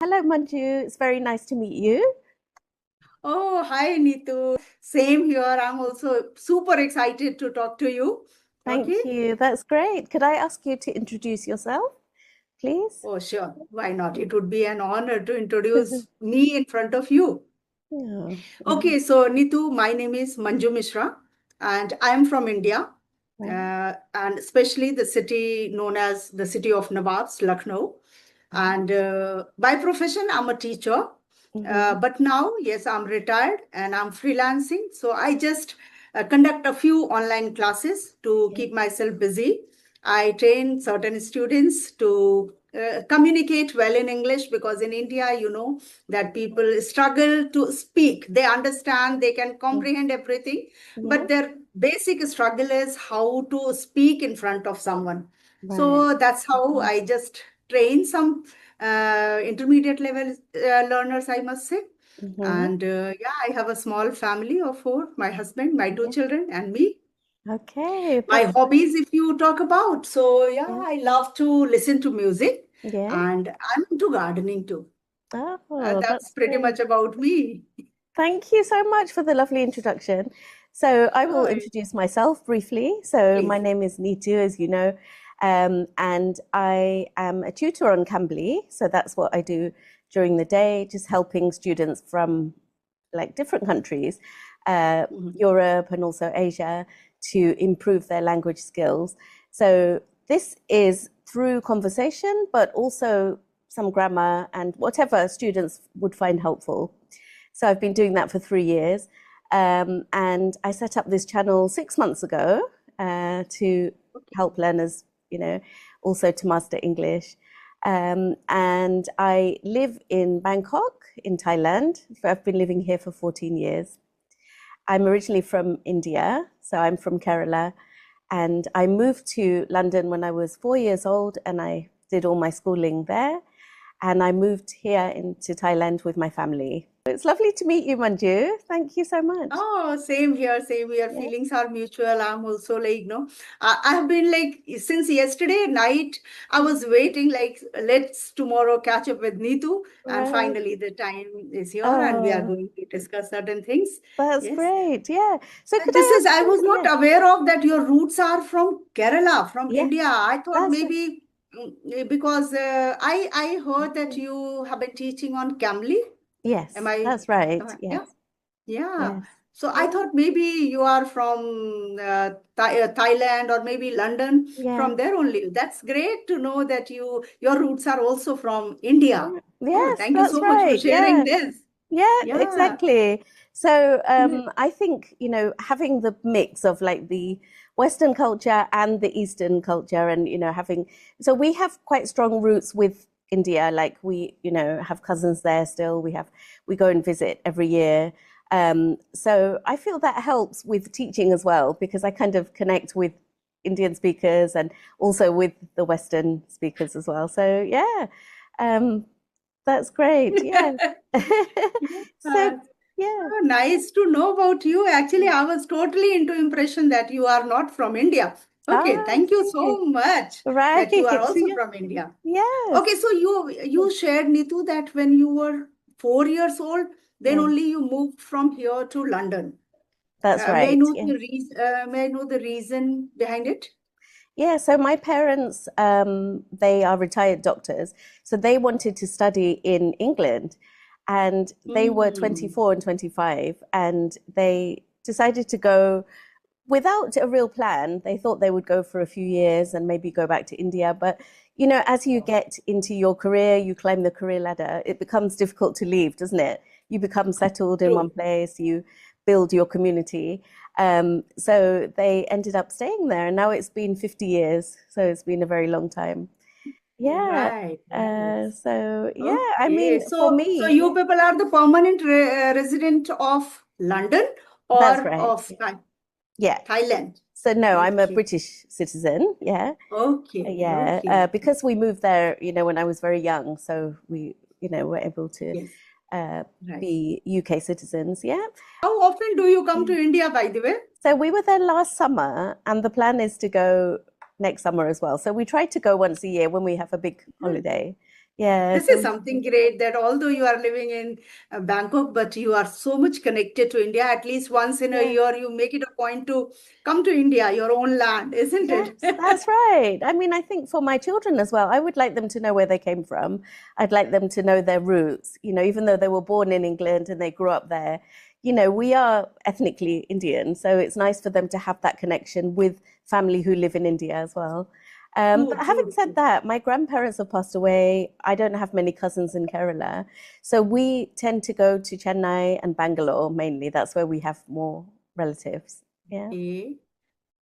Hello, Manju. It's very nice to meet you. Oh, hi, Neetu. Same here. I'm also super excited to talk to you. Okay? Thank you. That's great. Could I ask you to introduce yourself, please? Oh, sure. Why not? It would be an honor to introduce me in front of you. Yeah. Okay, so Neetu, my name is Manju Mishra, and I am from India, Right. and especially the city known as the city of Nawabs, Lucknow. Right. And by profession, I'm a teacher. Mm-hmm. But now, yes, I'm retired and I'm freelancing. So I just conduct a few online classes to Yeah. keep myself busy. I train certain students to communicate well in English because in India, that people struggle to speak. They understand, they can Yeah. comprehend everything, Yeah. but their basic struggle is how to speak in front of someone. Right. So that's how Mhm. I just train some intermediate level learners, I must say. Mhm. And yeah, I have a small family of four, my husband, my two Yeah. children, and me. Okay. My That's hobbies, if you talk about. So yeah, yeah. I love to listen to music Yeah. and I'm into gardening too. Oh, That's that's pretty great. much about me. Thank you so much for the lovely introduction. So I will Oh, introduce myself briefly. So my please. name is Neetu, as you know, and I am a tutor on Cambly. So that's what I do during the day, just helping students from like different countries, Mhm. Europe and also Asia, to improve their language skills. So this is through conversation, but also some grammar and whatever students would find helpful. So I've been doing that for 3 years. And I set up this channel 6 months ago to Okay. help learners, also to master English. And I live in Bangkok, in Thailand. I've been living here for 14 years. I'm originally from India, so I'm from Kerala. And I moved to London when I was 4 years old, and I did all my schooling there. And I moved here into Thailand with my family. It's lovely to meet you, Manju. Thank you so much. Oh, same here, same here. Yeah. Feelings are mutual. I'm also like, I have been like, since yesterday night, I was waiting, like, let's tomorrow catch up with Neetu. And Right. finally, the time is here and we are Oh, going to discuss certain things. that's Yes. great. Yeah. So could This I is, ask I you? was not Yeah. aware of that your roots are from Kerala, from Yeah. India. I thought That's right. maybe because I heard that you have been teaching on Cambly. Am Yes, I? that's right. Yes. Yeah. Yeah. Yes. So I Yeah. thought maybe you are from Thailand or maybe London, Yeah. from there only. That's great to know that your roots are also from India. Yeah. Oh, Yes, thank you that's so much for right. sharing Yeah. this. Yeah, Yeah. exactly. So Yeah. I think, having the mix of like the Western culture and the Eastern culture and, having, so we have quite strong roots with India. Like we, have cousins there still. We go and visit every year. So I feel that helps with teaching as well because I kind of connect with Indian speakers and also with the Western speakers as well. So yeah, um, that's great. Yeah. So, Yeah. yeah. Oh, nice to know about you. Actually, I was totally into impression that you are not from India. Okay, Ah, thank you okay. so much Right. that you are also Yeah. from India. Yes. Okay, so you shared, Neetu, that when you were 4 years old, then Yeah. only you moved from here to London. That's May I right. know Yeah. the reason? May I know the reason behind it? Yeah. So my parents, they are retired doctors. So they wanted to study in England and they were Hmm. 24 and 25 and they decided to go without a real plan. They thought they would go for a few years and maybe go back to India. But, as you get into your career, you climb the career ladder, it becomes difficult to leave, doesn't it? You become settled in one True. place, you build your community. So they ended up staying there. And now it's been 50 years. So it's been a very long time. Yeah. Right, right. So, yeah, I Okay, mean, for so me, you people are the permanent resident of London that's or right. of Yeah. Thailand? So, no, I'm a Okay, British citizen. Yeah. okay, Yeah, okay. because we moved there, when I was very young, so we, were able to Yes, uh, right. be UK citizens. Yeah. How often do you come Yeah. to India, by the way? So we were there last summer, and the plan is to go next summer as well. So we try to go once a year when we have a big Hmm. holiday. Yeah, This is something great that although you are living in Bangkok, but you are so much connected to India. At least once in a yeah. year, you make it a point to come to India, your own land, isn't Yes, it? that's right. I mean, I think for my children as well, I would like them to know where they came from. I'd like them to know their roots, even though they were born in England and they grew up there. We are ethnically Indian, so it's nice for them to have that connection with family who live in India as well. But True, having true, said true. that, my grandparents have passed away. I don't have many cousins in Kerala. So we tend to go to Chennai and Bangalore mainly. That's where we have more relatives. Yeah, Okay.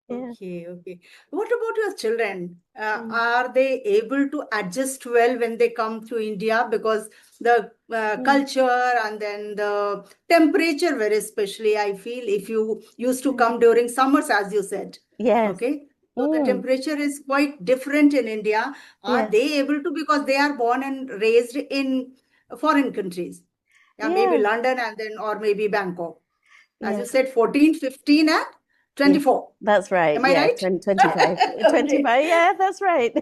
yeah. Okay, okay. What about your children? Mm, Are they able to adjust well when they come to India? Because the mm, culture and then the temperature, very especially, I feel if you used to mm. come during summers, as you said, Yes. okay? So the Mm, temperature is quite different in India. Are yes. they able to, because they are born and raised in foreign countries? Yeah, maybe Yeah. London and then, or maybe Bangkok. As you Yes. said, 14, 15, and Yes. 24. That's right. Am I Yeah. right? 25. Okay. 25. Yeah, that's right.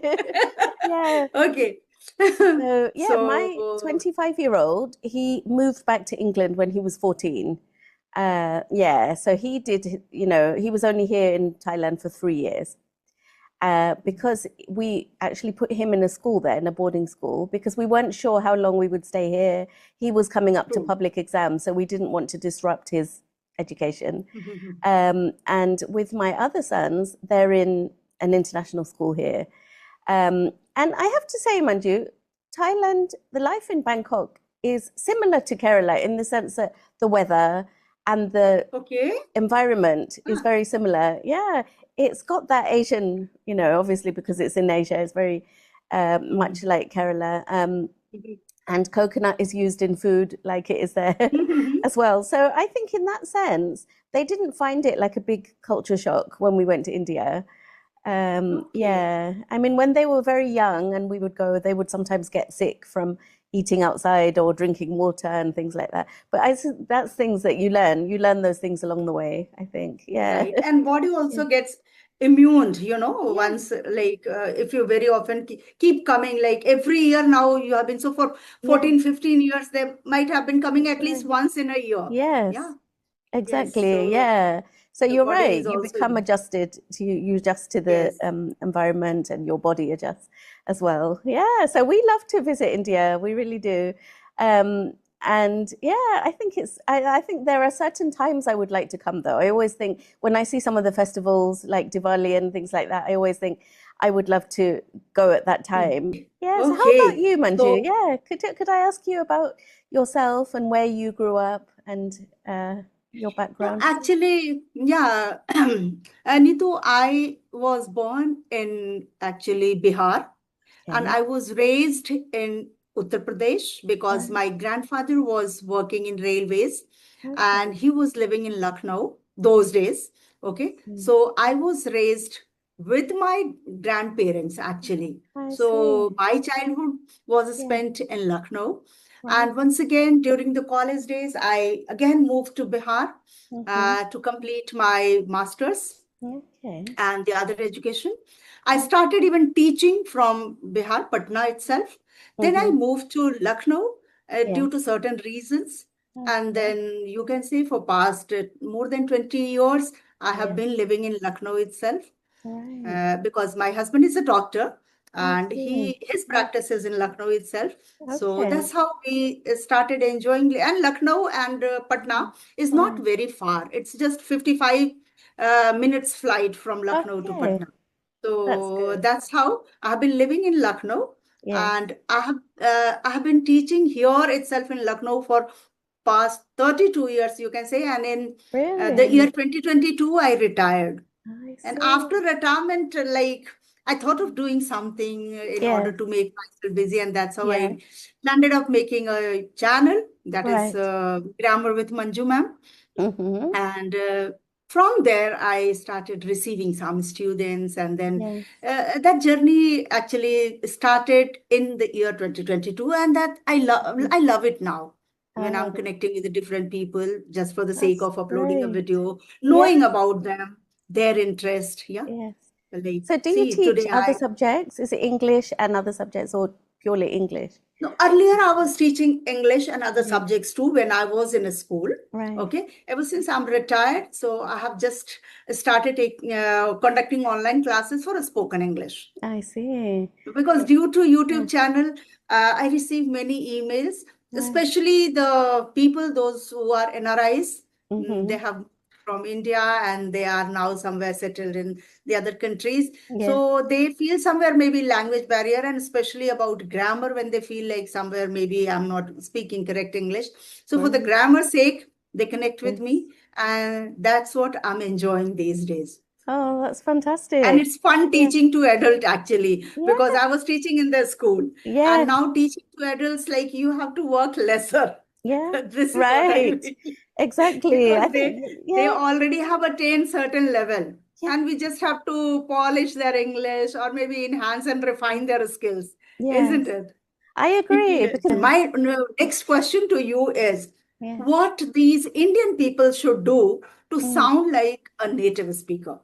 Yeah. Okay. So, yeah, my So, 25-year-old, he moved back to England when he was 14. Yeah. So he did, he was only here in Thailand for 3 years. Because we actually put him in a school there, in a boarding school, because we weren't sure how long we would stay here. He was coming up to true. public exams, so we didn't want to disrupt his education. Mhm. And with my other sons, they're in an international school here. And I have to say, Manju, Thailand, the life in Bangkok is similar to Kerala in the sense that the weather and the Okay. environment is Ah, very similar. Yeah, it's got that Asian, obviously because it's in Asia, it's very much mm. like Kerala. Mhm. And coconut is used in food like it is there Mhm. as well. So I think in that sense, they didn't find it like a big culture shock when we went to India. Okay. Yeah, I mean, when they were very young and we would go, they would sometimes get sick from eating outside or drinking water and things like that. But that's things that you learn. You learn those things along the way, I think. Yeah. Right. And body Yeah. also gets immune, Yeah. once like if you very often keep coming, like every year now you have been, so for Yeah. 14, 15 years, they might have been coming That's at least right. once in a year. Yes, Yeah. Yes. exactly. So Yeah. So the you're body right. is You also, become adjusted to you adjust to the yes. environment and your body adjusts as well. Yeah. So we love to visit India. We really do. Um, and yeah, I think there are certain times I would like to come though. I always think when I see some of the festivals like Diwali and things like that, I always think I would love to go at that time. Yeah. So how about Okay. you, Manju? So, Yeah. Could I ask you about yourself and where you grew up and your yeah, background? actually, yeah, Neetu, I was born in actually Bihar, and Okay. I was raised in Uttar Pradesh because Uh, my grandfather was working in railways and okay. he was living in Lucknow those days. Okay. Mm. So I was raised with my grandparents actually. I see. So my childhood was Yeah. spent in Lucknow. Right. And once again, during the college days, I again moved to Bihar Mm-hmm. to complete my master's Okay. and the other education. I started even teaching from Bihar, Patna itself. Then I Mm-hmm. moved to Lucknow Yeah. due to certain reasons. And Okay. then you can say for past more than 20 years, I have Yeah. been living in Lucknow itself Right. because my husband is a doctor I and see. his practice is in Lucknow itself. So Okay. that's how we started enjoying. And Lucknow and Patna is not Mm. very far. It's just 55 minutes flight from Lucknow to Okay. Patna. That's So good. that's how I've been living in Lucknow, Yes. and I have been teaching here itself in Lucknow for past 32 years, you can say. And in the Really? year 2022, I retired. I And see. after retirement, like I thought of doing something in order Yes. to make myself busy, and that's how Yeah. I landed up making a channel that is Right. Grammar with Manju ma'am. Mm-hmm. And from there, I started receiving some students, and then Yes. that journey actually started in the year 2022, and that I love it now. When I'm Oh, connecting with the different people just for the sake that's of uploading a great. video, Yeah. knowing about them, their interest. Yeah. Yes. Like, So do you see, teach today other subjects? Is it English and other subjects or purely English? No, earlier I was teaching English and other Mhm. subjects too when I was in a school. Right. Okay. Ever since I'm retired, so I have just started conducting online classes for a spoken English. I see. Because due to Yeah. YouTube channel, I receive many emails, Right. especially the people, those who are NRIs. Mm-hmm. They have from India and they are now somewhere settled in the other countries. Yeah. So they feel somewhere maybe language barrier, and especially about grammar when they feel like somewhere maybe I'm not speaking correct English. So for the Right. grammar's sake, they connect with Yes. me, and that's what I'm enjoying these days. Oh, that's And fantastic. it's fun Yeah. teaching to adult actually, because Yeah. I was teaching in the school, Yeah. and now teaching to adults, like you have to work lesser. Yeah. This is what I Right. mean. Exactly. I Because think, they yeah. already have attained certain level, Yeah. and we just have to polish their English or maybe enhance and refine their skills, isn't Yes. it? I agree Yes. because, My next question to you is yeah. what these Indian people should do to Mm. sound like a native speaker?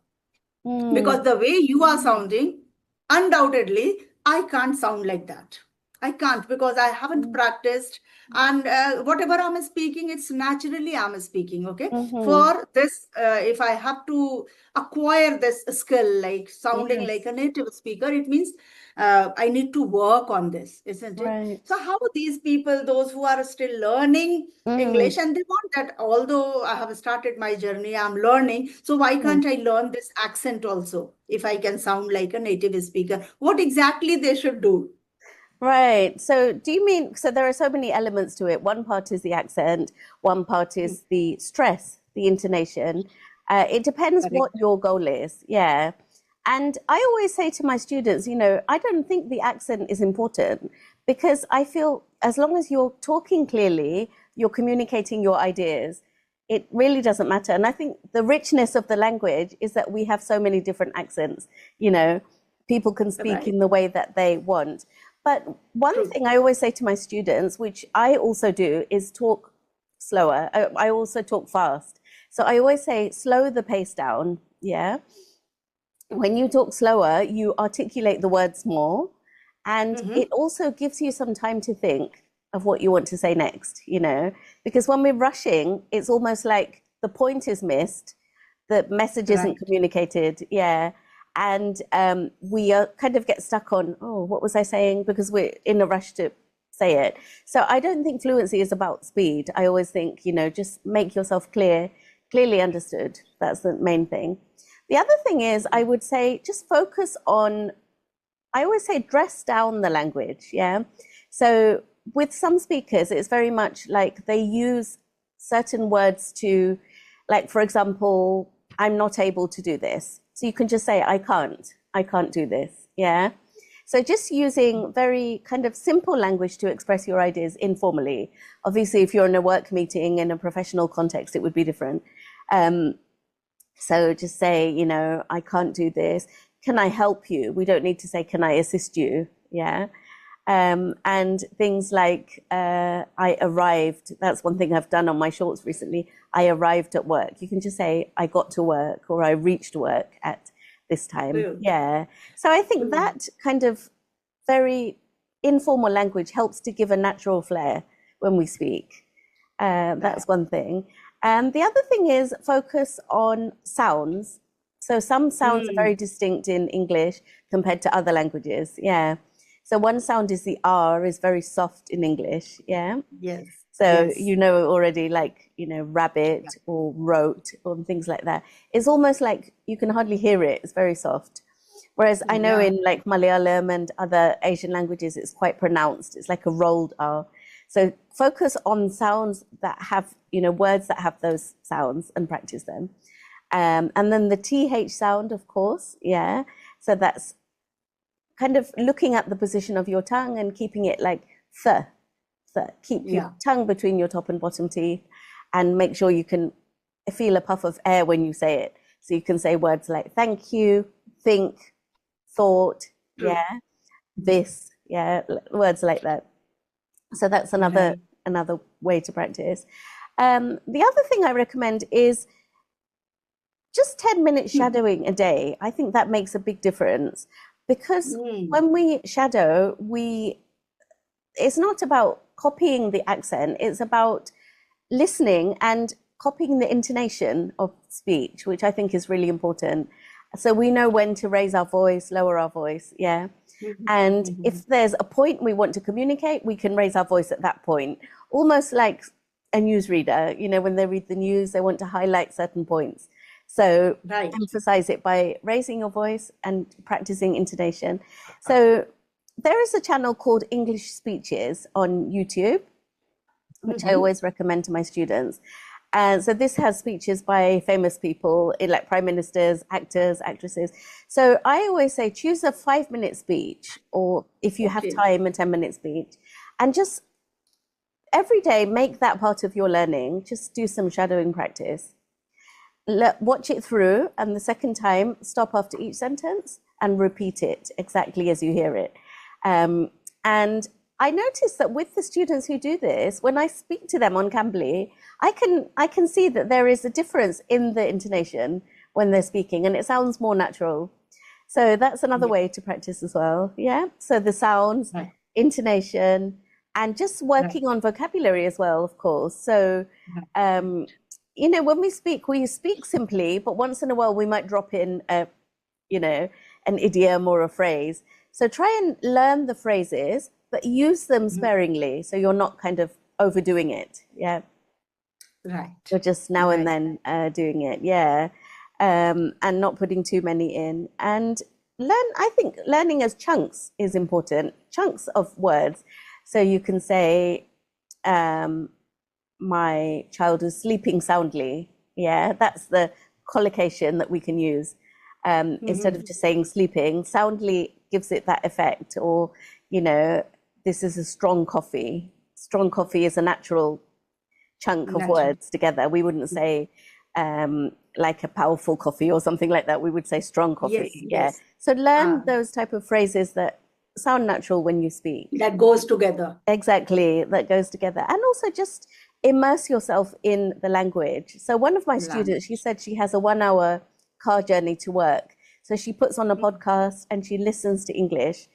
Mm. Because the way you are sounding, undoubtedly, I can't sound like that. I can't because I haven't Mm. practiced. And whatever I'm speaking, it's naturally I'm speaking. Okay. Mm-hmm. For this, if I have to acquire this skill, like sounding like Yes. a native speaker, it means I need to work on this, isn't it? Right. So, how these people, those who are still learning Mm. English, and they want that, although I have started my journey, I'm learning. So, why Mm. can't I learn this accent also if I can sound like a native speaker? What exactly they should do? Right. So, do you mean, so there are so many elements to it? One part is the accent, one part is the stress, the intonation. It depends what Correct. your goal is. Yeah. And I always say to my students, I don't think the accent is important because I feel as long as you're talking clearly, you're communicating your ideas, it really doesn't matter. And I think the richness of the language is that we have so many different accents, you know, people can speak Right. in the way that they want. But one True. thing I always say to my students, which I also do, is talk slower. I also talk fast. So I always say, slow the pace down. Yeah. When you talk slower, you articulate the words more. And it Mm-hmm. also gives you some time to think of what you want to say next, because when we're rushing, it's almost like the point is missed, the message isn't Right. communicated. Yeah. And we kind of get stuck on, oh, what was I saying? Because we're in a rush to say it. So I don't think fluency is about speed. I always think, just make yourself clearly understood. That's the main thing. The other thing is, I would say, just focus on, I always say, dress down the language. Yeah. So with some speakers, it's very much like they use certain words to, like, for example, I'm not able to do this. So you can just say, I can't do this. Yeah. So just using very kind of simple language to express your ideas informally. Obviously, if you're in a work meeting in a professional context, it would be different. So just say, I can't do this. Can I help you? We don't need to say, can I assist you? Yeah. And things like, I arrived. That's one thing I've done on my shorts recently. I arrived at work. You can just say, I got to work, or I reached work at this time. True. Yeah. So I think True. that kind of very informal language helps to give a natural flair when we speak. That's one thing. And the other thing is focus on sounds. So some sounds are very distinct in English compared to other languages. Yeah. So one sound is the R, is very soft in English. Yeah. Yes. So Yes. already, like, rabbit or wrote or things like that. It's almost like you can hardly hear it. It's very soft. Whereas I know Yeah. in like Malayalam and other Asian languages, it's quite pronounced. It's like a rolled R. So focus on sounds that have, words that have those sounds and practice them. And then the TH sound, of course. Yeah. So that's kind of looking at the position of your tongue and keeping it like th. Keep your tongue between your top and bottom teeth and make sure you can feel a puff of air when you say it. So you can say words like thank you, think, thought, True. yeah, this, yeah, words like that. So that's another way to practice. The other thing I recommend is just 10 minutes shadowing a day. I think that makes a big difference because when we shadow, we it's not about copying the accent, it's about listening and copying the intonation of speech, which I think is really important. So we know when to raise our voice, lower our voice, yeah. And if there's a point we want to communicate, we can raise our voice at that point, almost like a newsreader. You know, when they read the news, they want to highlight certain points. So Right. emphasize it by raising your voice and practicing intonation. So there is a channel called English Speeches on YouTube, which I always recommend to my students. And so this has speeches by famous people, like prime ministers, actors, actresses. So I always say choose a 5-minute speech, or if you have time, a 10-minute speech, and just every day make that part of your learning. Just do some shadowing practice. Watch it through, and the second time, stop after each sentence and repeat it exactly as you hear it. And I noticed that with the students who do this, when I speak to them on Cambly, I can see that there is a difference in the intonation when they're speaking, and it sounds more natural. So that's another way to practice as well. Yeah. So the sounds, intonation, and just working on vocabulary as well, of course. So, you know, when we speak simply, but once in a while we might drop in a, you know, an idiom or a phrase. So try and learn the phrases, but use them sparingly, so you're not kind of overdoing it. Yeah. Right. You're just now and then doing it. Yeah. And not putting too many in. And I think learning as chunks is important, chunks of words. So you can say, my child is sleeping soundly. Yeah, that's the collocation that we can use. Instead of just saying sleeping, soundly gives it that effect. Or, you know, this is a strong coffee. Strong coffee is a natural chunk of words together. We wouldn't say like a powerful coffee or something like that. We would say strong coffee. Yeah. So learn those type of phrases that sound natural when you speak. That goes together. Exactly, that goes together. And also just immerse yourself in the language. So one of my students, she said she has a 1-hour car journey to work. So she puts on a podcast and she listens to English.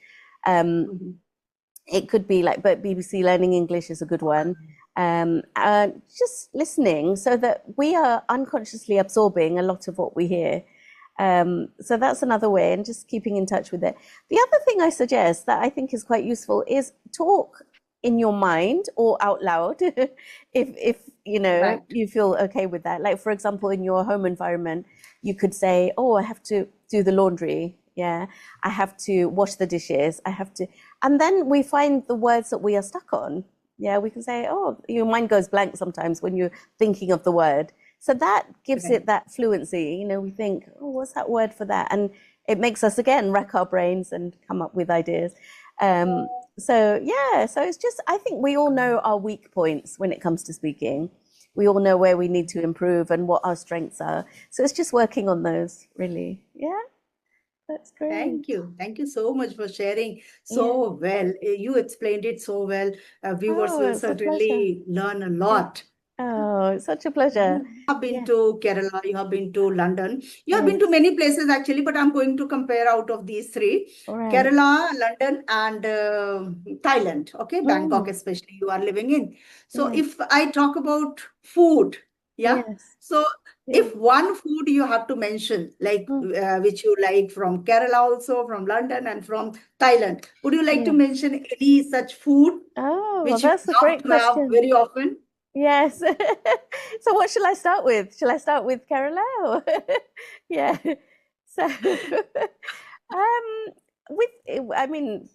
It could be like, but BBC Learning English is a good one. Just listening so that we are unconsciously absorbing a lot of what we hear. So that's another way, and just keeping in touch with it. The other thing I suggest that I think is quite useful is talk in your mind or out loud if you know you feel okay with that. Like, for example, in your home environment, you could say, oh, I have to do the laundry. Yeah, I have to wash the dishes. I have to, and then we find the words that we are stuck on. Yeah, we can say, oh, your mind goes blank sometimes when you're thinking of the word. So that gives it that fluency. You know, we think, oh, what's that word for that? And it makes us, again, rack our brains and come up with ideas. So, yeah, so it's just, I think we all know our weak points when it comes to speaking. We all know where we need to improve and what our strengths are. So it's just working on those, really. Yeah. That's great. Thank you. Thank you so much for sharing so well. You explained it so well. Viewers will certainly learn a lot. Oh, it's such a pleasure. You have been to Kerala, you have been to London, you have been to many places actually, but I'm going to compare out of these three. Kerala, London, and Thailand. Okay, Bangkok especially you are living in. So if I talk about food, so if one food you have to mention, like which you like from Kerala also, from London and from Thailand, would you like to mention any such food which you that's a great love to have question. very often? Yes. So what shall I start with? Shall I start with Kerala? Or yeah. So I mean,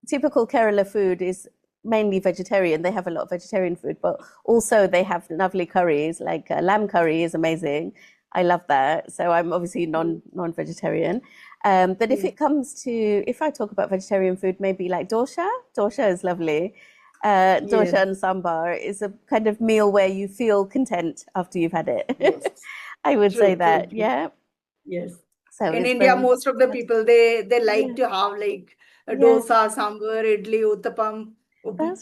typical Kerala food is mainly vegetarian. They have a lot of vegetarian food, but also they have lovely curries, like lamb curry is amazing. I love that. So I'm obviously non-vegetarian. But if it comes to, if I talk about vegetarian food, maybe like dosha. Dosha is lovely. Dosha and sambar is a kind of meal where you feel content after you've had it. I would say that. True. Yeah. Yes. So in India, most of the people, they like to have like dosa, sambar, idli, uttapam.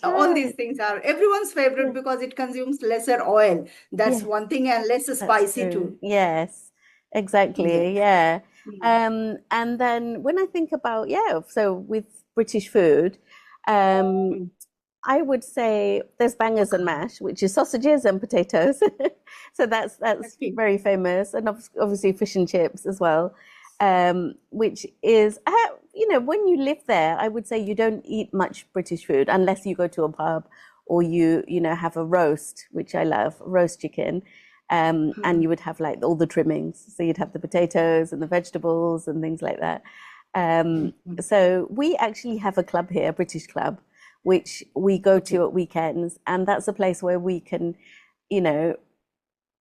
All these things are everyone's favorite because it consumes lesser oil. That's one thing, and less spicy too. Yes, exactly. Yeah. And then when I think about, so with British food, I would say there's bangers and mash, which is sausages and potatoes. So that's Okay. very famous, and obviously fish and chips as well, which is when you live there, I would say you don't eat much British food unless you go to a pub or you have a roast, which I love, roast chicken. And you would have like all the trimmings. So you'd have the potatoes and the vegetables and things like that. So we actually have a club here, a British club, which we go to at weekends, and that's a place where we can,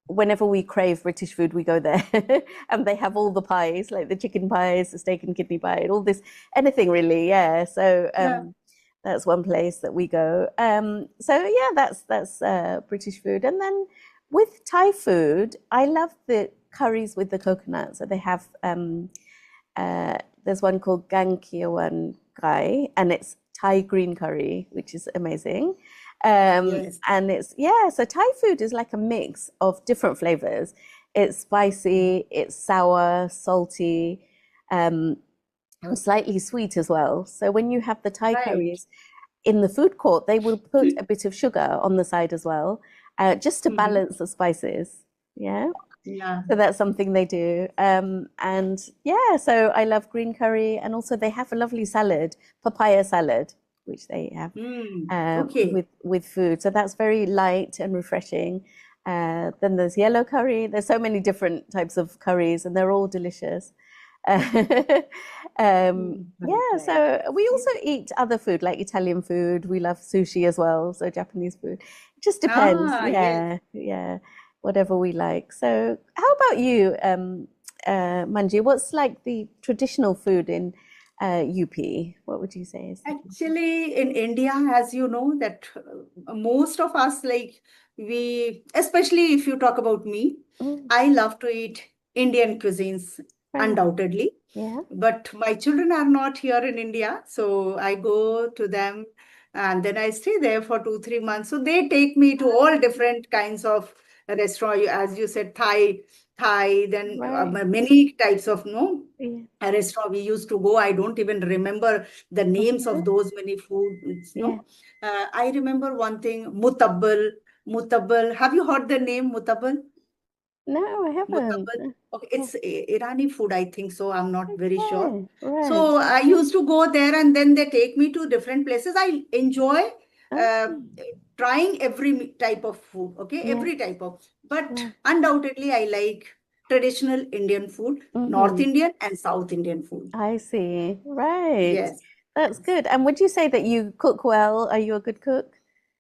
whenever we crave British food, we go there, and they have all the pies, like the chicken pies, the steak and kidney pie, and all this, anything really, yeah. So Yeah. that's one place that we go. So yeah, that's British food, and then with Thai food, I love the curries with the coconut. So they have there's one called Gang Kiawan Gai, and it's Thai green curry, which is amazing. Yes. And so Thai food is like a mix of different flavors. It's spicy, it's sour, salty, and slightly sweet as well. So when you have the Thai Right. curries in the food court, they will put a bit of sugar on the side as well, just to balance the spices. Yeah. Yeah. So that's something they do. And yeah, so I love green curry. And also they have a lovely salad, papaya salad, which they have Okay. with food. So that's very light and refreshing. Then there's yellow curry. There's so many different types of curries, and they're all delicious. Yeah, Right. so we also eat other food like Italian food. We love sushi as well, so Japanese food. It just depends. Yes. Yeah, whatever we like. So, how about you, Manju? What's like the traditional food in UP? What would you say is the Actually, in India, as you know, that most of us, like especially if you talk about me, Mm, I love to eat Indian cuisines, right? undoubtedly. Yeah, But my children are not here in India, so I go to them and then I stay there for 2, 3 months. So they take me to all different kinds of restaurant, as you said, Thai, then right. many types of no Yeah, a restaurant we used to go. I don't even remember the names of those many foods. yeah. No, I remember one thing, mutabbal. Mutabbal. Have you heard the name mutabbal? No, I haven't. Mutabbal. Okay, Yeah. it's Irani food, I think so. I'm not very sure. Okay, right. So I used to go there and then they take me to different places. I enjoy uh, Okay. trying every type of food, okay, Yeah, every type of. But right. undoubtedly, I like traditional Indian food, North Mm-hmm. Indian and South Indian food. I see. Right. Yes. That's Yes. good. And would you say that you cook well? Are you a good cook?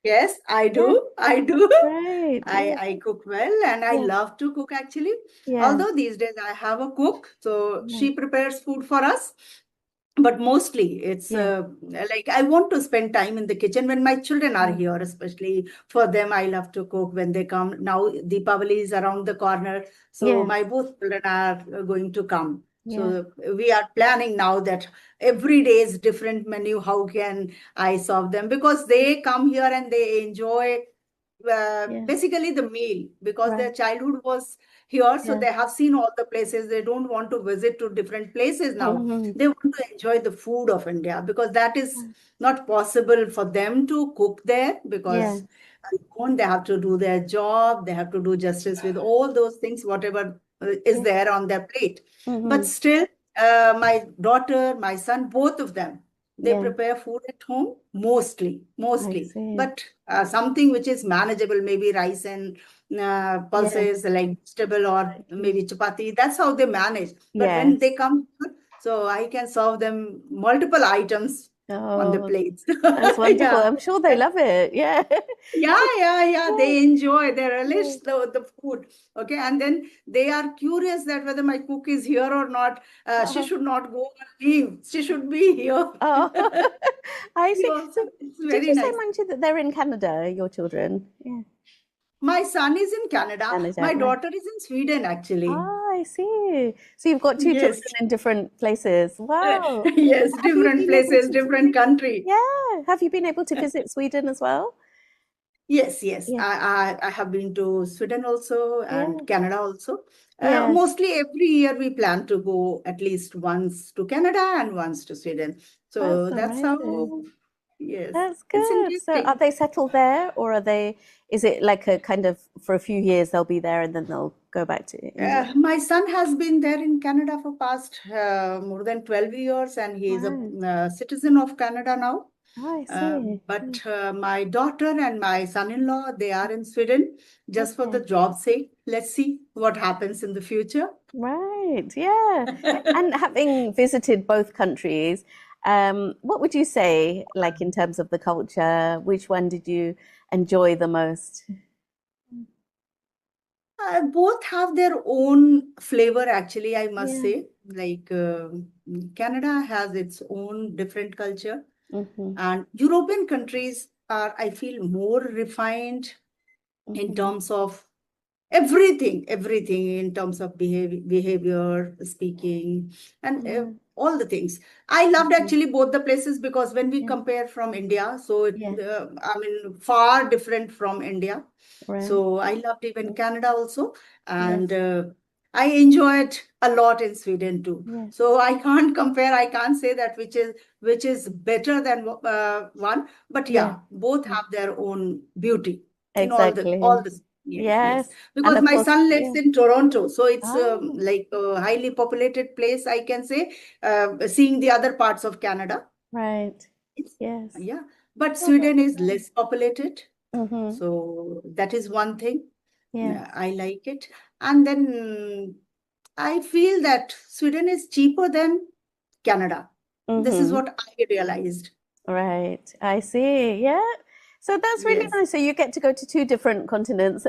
Yes, I Yeah. do. I do. Right. Yeah. I cook well and I Yeah. love to cook actually. Yeah. Although these days I have a cook, so Yeah. she prepares food for us. But mostly it's Yeah. like I want to spend time in the kitchen when my children are Yeah. here, especially for them. I love to cook when they come. Now Deepavali is around the corner, so Yes. my both children are going to come. Yeah. So we are planning now that every day is different menu. How can I serve them? Because they come here and they enjoy Yeah. basically the meal because Right. their childhood was here, so Yeah. they have seen all the places. They don't want to visit to different places now. Mm-hmm. They want to enjoy the food of India because that is not possible for them to cook there Yeah. because they have to do their job, they have to do justice with all those things, whatever is Yeah. there on their plate. But Mm-hmm. still, my daughter, my son, both of them, they Yeah. prepare food at home I mostly. see. But something which is manageable, maybe rice and Yeah. pulses like vegetable or Exactly. maybe chapati. That's how they manage. But when Yes. they come, so I can serve them multiple items on the Oh, plates. that's wonderful. Yeah. I'm sure they love it. Yeah. Yeah. Yeah. They enjoy, they Yeah. relish the food. Okay. And then they are curious that whether my cook is here or not. She Oh, should not go or leave. She should be here. oh. I see. Yeah, So, it's did very you say, nice. Manju, that they're in Canada, your children? Yeah, My son is in Canada. Canada, My right. daughter is in Sweden, actually. Ah, I see. So you've got two Yes. children in different places. Wow. Yes, Have you different been able places, to different visit? country. Yeah. Have you been able to visit Sweden as well? Yes. Yeah. I have been to Sweden also and Yeah. Canada also. Yeah. Mostly every year we plan to go at least once to Canada and once to Sweden. That's So that's how amazing. Yes, That's it's good. So are interesting. they settled there, or is it like a kind of for a few years they'll be there and then they'll go back to India? My son has been there in Canada for past more than 12 years, and he is a Right. citizen of Canada now. Oh, I Uh, see. but my daughter and my son-in-law, they are in Sweden just for the Okay. job sake. Let's see what happens in the future. Right. Yeah. And having visited both countries, what would you say, like in terms of the culture, which one did you enjoy the most? Both have their own flavor, actually, I must Yeah. say. Like Canada has its own different culture, Mm-hmm. and European countries are, I feel, more refined in Mm-hmm. terms of everything in terms of behavior, speaking, and Yeah. all the things. I loved Mm-hmm. actually both the places, because when we Yeah. compare from India, so Yeah. I mean, far different from India. Right. So I loved even Canada also, and Yes. I enjoyed a lot in Sweden too. Yeah. So I can't compare, I can't say that which is better than one, but Yeah. yeah, both Yeah. have their own beauty in all Exactly. the. Yes, yes. Yes. And Because of my course, son lives yeah. in Toronto, so it's Oh, like a highly populated place, I can say, seeing the other parts of Canada. right. It's, Yes. yeah, but Oh, that's Sweden is nice. less populated, Mm-hmm. so that is one thing. Yeah. Yeah, I like it. And then I feel that Sweden is cheaper than Canada. This is Mm-hmm. what I realized. Right. I see. Yeah. So that's really Yes. nice. So you get to go to two different continents,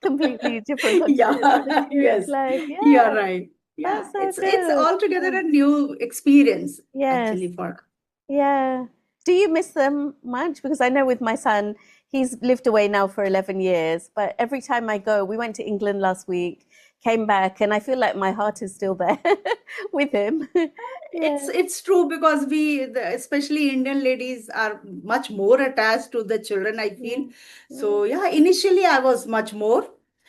completely different continents and Yeah, experience yes, life. you are Yeah. right. That's Yeah, so it's good. altogether Yeah. a new experience Yes. actually for. Yeah. Do you miss them much? Because I know with my son, he's lived away now for 11 years, but every time I go, we went to England last week, came back, and I feel like my heart is still there with him. Yeah. It's true, because especially Indian ladies are much more attached to the children, I Yeah. feel. Yeah. So yeah, initially I was much more.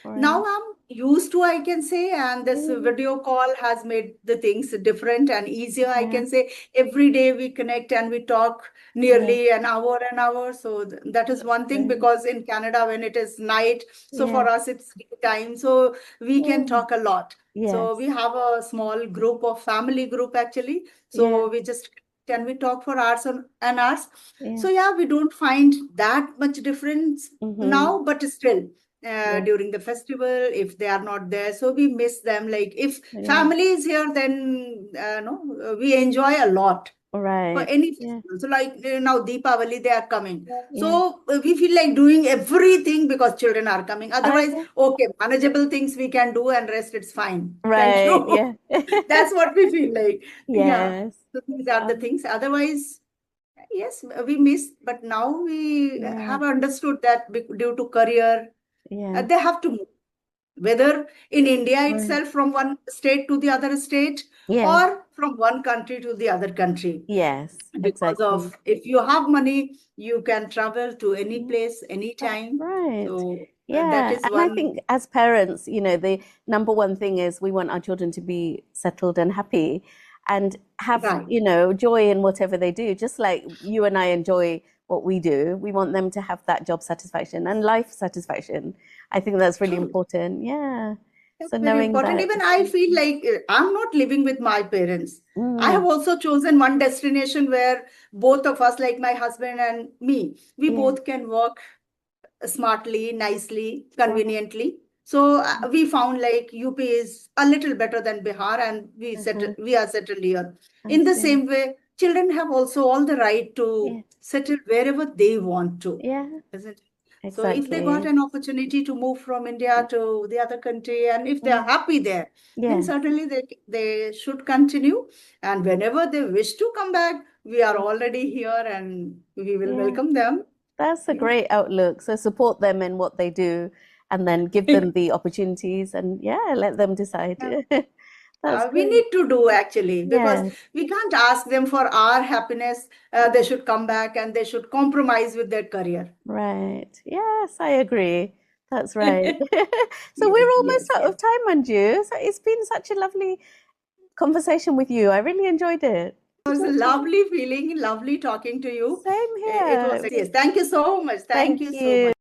Now Right. I'm used to, I can say, and this Yeah. video call has made the things different and easier, I Yeah. can say. Every day we connect and we talk Yeah. nearly an hour. So that is That's one thing, great. because in Canada when it is night, so Yeah. for us it's daytime, so we can Yeah. talk a lot. So Yes. we have a small group of family group actually, Yeah. so we just can we talk for hours and hours. Yeah. So yeah, we don't find that much difference Mm-hmm. now, but still, Yeah. during the festival, if they are not there, so we miss them. Like if Yeah. family is here, then no, we enjoy a lot for Right. any Yeah. festival. So like now Deepavali, they are coming. Yeah. So we feel like doing everything because children are coming. Otherwise, Okay. okay, manageable things we can do and rest, it's fine. Thank Right. you. Yeah. That's what we feel like. Yeah. Yes. So these are the Um, things. Otherwise, yes, we missed, but now we yeah. have understood that due to career, Yeah. they have to move, whether in India Right. itself from one state to the other state, Yeah. or from one country to the other country. Yes. Because Exactly. of, if you have money, you can travel to any Yeah. place, That's anytime. right. So that Yeah. is And I think one. as parents, the number one thing is we want our children to be settled and happy and have, Right. joy in whatever they do. Just like you and I enjoy what we do, we want them to have that job satisfaction and life satisfaction. I think that's really True. important. Yeah. That's So very knowing important. that, Even I feel like I'm not living with my parents. I have mm, also chosen one destination where both of us, like my husband and me, we yeah, both can work smartly, nicely, right. conveniently. So we found like UP is a little better than Bihar, and Uh-huh. we are settled here. I In the see. same way, children have also all the right to Yeah, settle wherever they want to, yeah, isn't it? So if they got exactly. an opportunity to move from India to the other country, and if they are Yeah, happy there, then yes. certainly they should continue. And whenever they wish to come back, we are Yeah, already here, and we will yeah. welcome them. That's a Yeah. great outlook. So support them in what they do and then give them the opportunities and yeah, let them decide. Yeah. That's We great. need to do actually, because Yes, we can't ask them for our happiness. They should come back and they should compromise with their career. right. Yes, I agree. That's right. So Yes, we're almost yes, out yes. of time, Manju. So it's been such a lovely conversation with you. I really enjoyed it. was a lovely feeling, lovely talking to you. Same It was, here. yes. Thank you so much. Thank you so much.